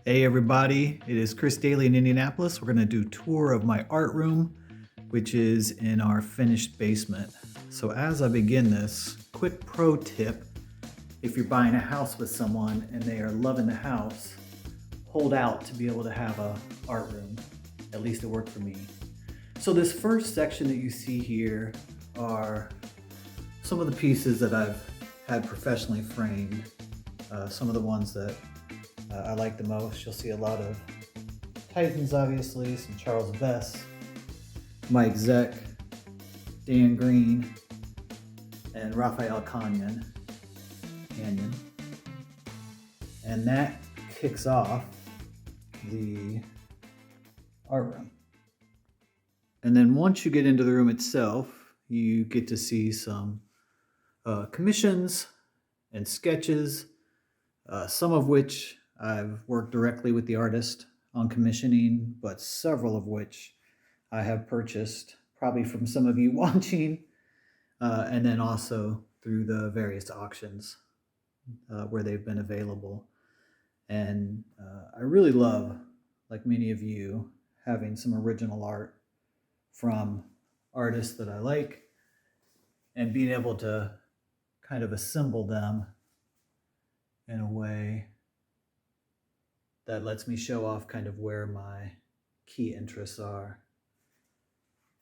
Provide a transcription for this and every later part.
Hey everybody, it is Chris Daley in Indianapolis. We're going to do a tour of my art room, which is in our finished basement. So as I begin this, quick pro tip: if you're buying a house with someone and they are loving the house, hold out to be able to have a art room. At least it worked for me. So this first section that you see here are some of the pieces that I've had professionally framed. Some of the ones that I like the most. You'll see a lot of Titans, obviously, some Charles Vess, Mike Zeck, Dan Green, and Raphael Canyon. And that kicks off the art room. And then once you get into the room itself, you get to see some commissions and sketches, some of which I've worked directly with the artist on commissioning, but several of which I have purchased probably from some of you watching, and then also through the various auctions where they've been available. And I really love, like many of you, having some original art from artists that I like and being able to kind of assemble them in a way that lets me show off kind of where my key interests are.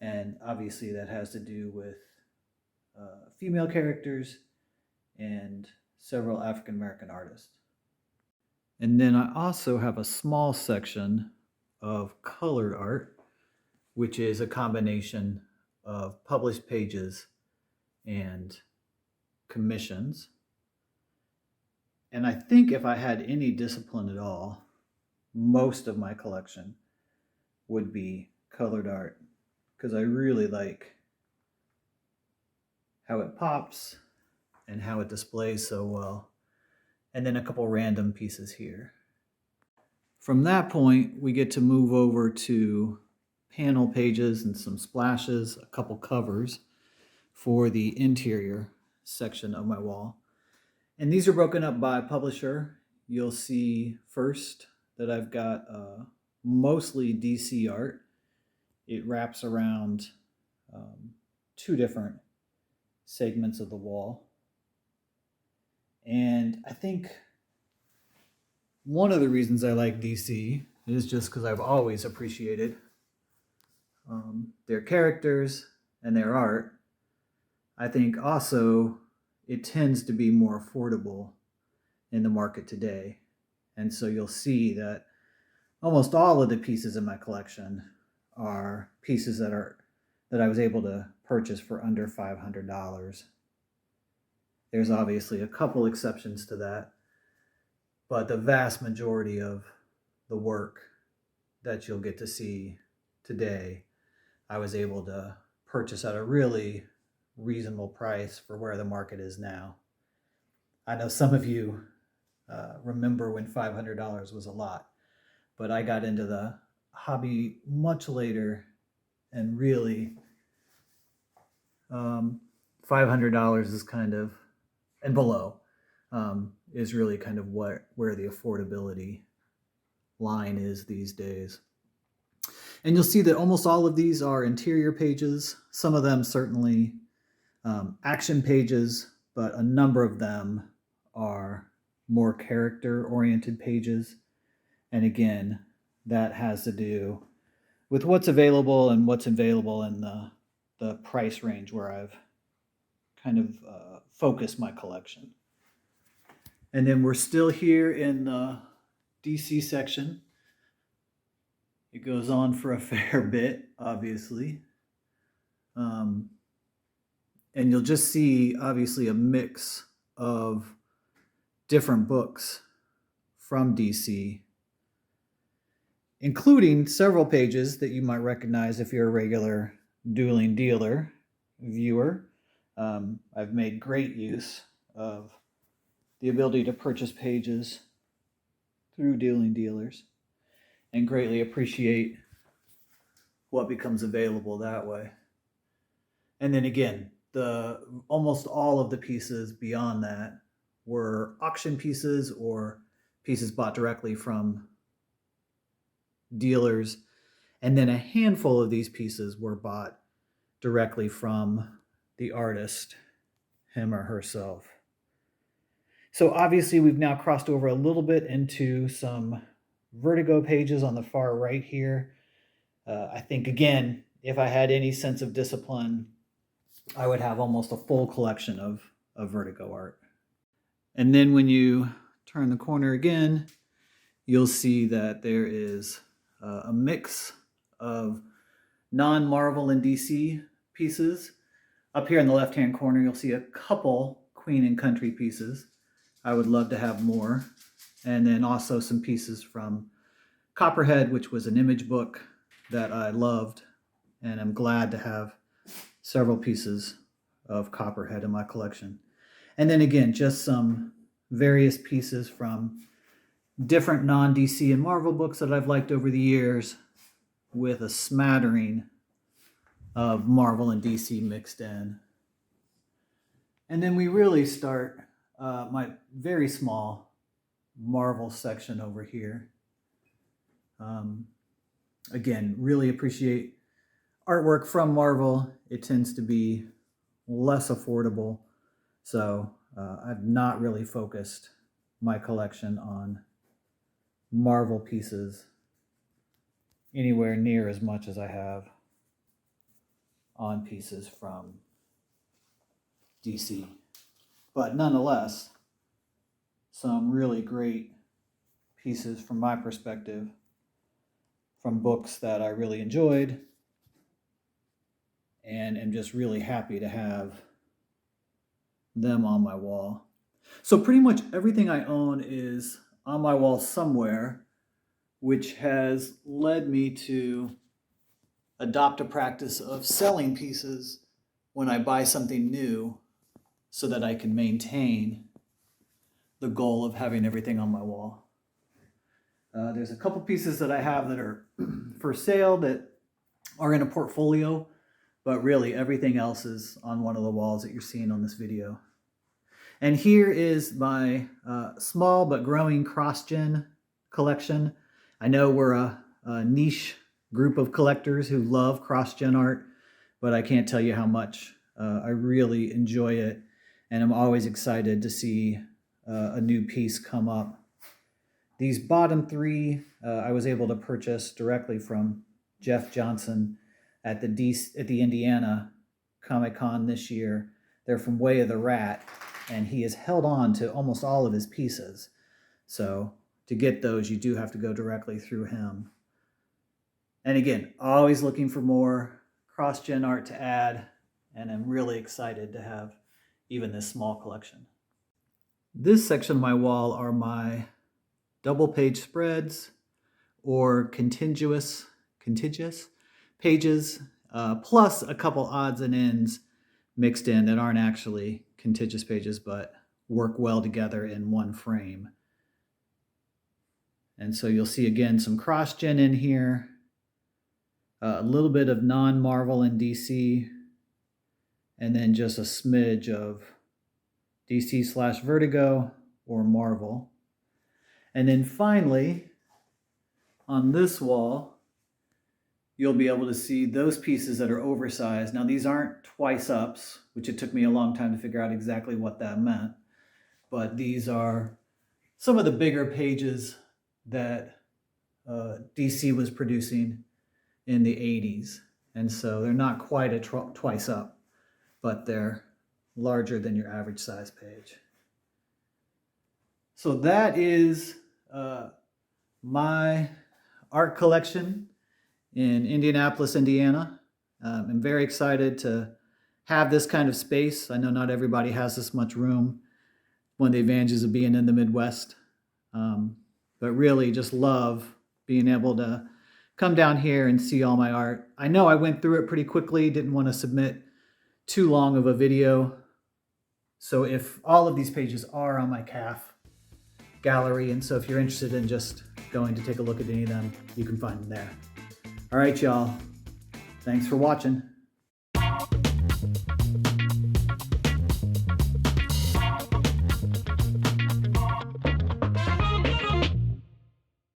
And obviously that has to do with female characters and several African American artists. And then I also have a small section of colored art, which is a combination of published pages and commissions. And I think if I had any discipline at all, most of my collection would be colored art, because I really like how it pops and how it displays so well. And then a couple random pieces here. From that point, we get to move over to panel pages and some splashes, a couple covers for the interior section of my wall. And these are broken up by publisher. You'll see first that I've got mostly DC art. It wraps around two different segments of the wall. And I think one of the reasons I like DC is just because I've always appreciated their characters and their art. I think also it tends to be more affordable in the market today. And so you'll see that almost all of the pieces in my collection are pieces that I was able to purchase for under $500. There's obviously a couple exceptions to that, but the vast majority of the work that you'll get to see today, I was able to purchase at a really reasonable price for where the market is now. I know some of you remember when $500 was a lot, but I got into the hobby much later, and really $500 is kind of, and below, is really kind of where the affordability line is these days. And you'll see that almost all of these are interior pages, some of them certainly action pages, but a number of them are more character-oriented pages. And again, that has to do with what's available and what's available in the price range where I've kind of focused my collection. And then we're still here in the DC section. It goes on for a fair bit, obviously. And you'll just see, obviously, a mix of different books from DC, including several pages that you might recognize if you're a regular Dueling Dealer viewer. I've made great use of the ability to purchase pages through Dueling Dealers and greatly appreciate what becomes available that way. And then again, almost all of the pieces beyond that were auction pieces or pieces bought directly from dealers. And then a handful of these pieces were bought directly from the artist, him or herself. So obviously we've now crossed over a little bit into some Vertigo pages on the far right here. I think, again, if I had any sense of discipline, I would have almost a full collection of Vertigo art. And then when you turn the corner again, you'll see that there is a mix of non-Marvel and DC pieces. Up here in the left-hand corner, you'll see a couple Queen and Country pieces. I would love to have more. And then also some pieces from Copperhead, which was an image book that I loved. And I'm glad to have several pieces of Copperhead in my collection. And then again, just some various pieces from different non-DC and Marvel books that I've liked over the years, with a smattering of Marvel and DC mixed in. And then we really start my very small Marvel section over here. Again, really appreciate artwork from Marvel. It tends to be less affordable, so I've not really focused my collection on Marvel pieces anywhere near as much as I have on pieces from DC. But nonetheless, some really great pieces from my perspective, from books that I really enjoyed, and am just really happy to have them on my wall. So pretty much everything I own is on my wall somewhere, which has led me to adopt a practice of selling pieces when I buy something new, so that I can maintain the goal of having everything on my wall. There's a couple pieces that I have that are for sale that are in a portfolio, but really everything else is on one of the walls that you're seeing on this video. And here is my small but growing CrossGen collection. I know we're a niche group of collectors who love CrossGen art, but I can't tell you how much I really enjoy it, and I'm always excited to see a new piece come up. These bottom three I was able to purchase directly from Jeff Johnson at the Indiana Comic-Con this year. They're from Way of the Rat, and he has held on to almost all of his pieces. So to get those, you do have to go directly through him. And again, always looking for more CrossGen art to add, and I'm really excited to have even this small collection. This section of my wall are my double page spreads or contiguous pages, plus a couple odds and ends mixed in that aren't actually contiguous pages, but work well together in one frame. And so you'll see again some CrossGen in here, a little bit of non-Marvel and DC, and then just a smidge of DC/Vertigo or Marvel. And then finally, on this wall, you'll be able to see those pieces that are oversized. Now, these aren't twice ups, which it took me a long time to figure out exactly what that meant. But these are some of the bigger pages that DC was producing in the 80s. And so they're not quite a twice up, but they're larger than your average size page. So that is my art collection in Indianapolis, Indiana. I'm very excited to have this kind of space. I know not everybody has this much room. One of the advantages of being in the Midwest. But really just love being able to come down here and see all my art. I know I went through it pretty quickly, didn't want to submit too long of a video. So if all of these pages are on my CAF gallery, and so if you're interested in just going to take a look at any of them, you can find them there. All right, y'all. Thanks for watching.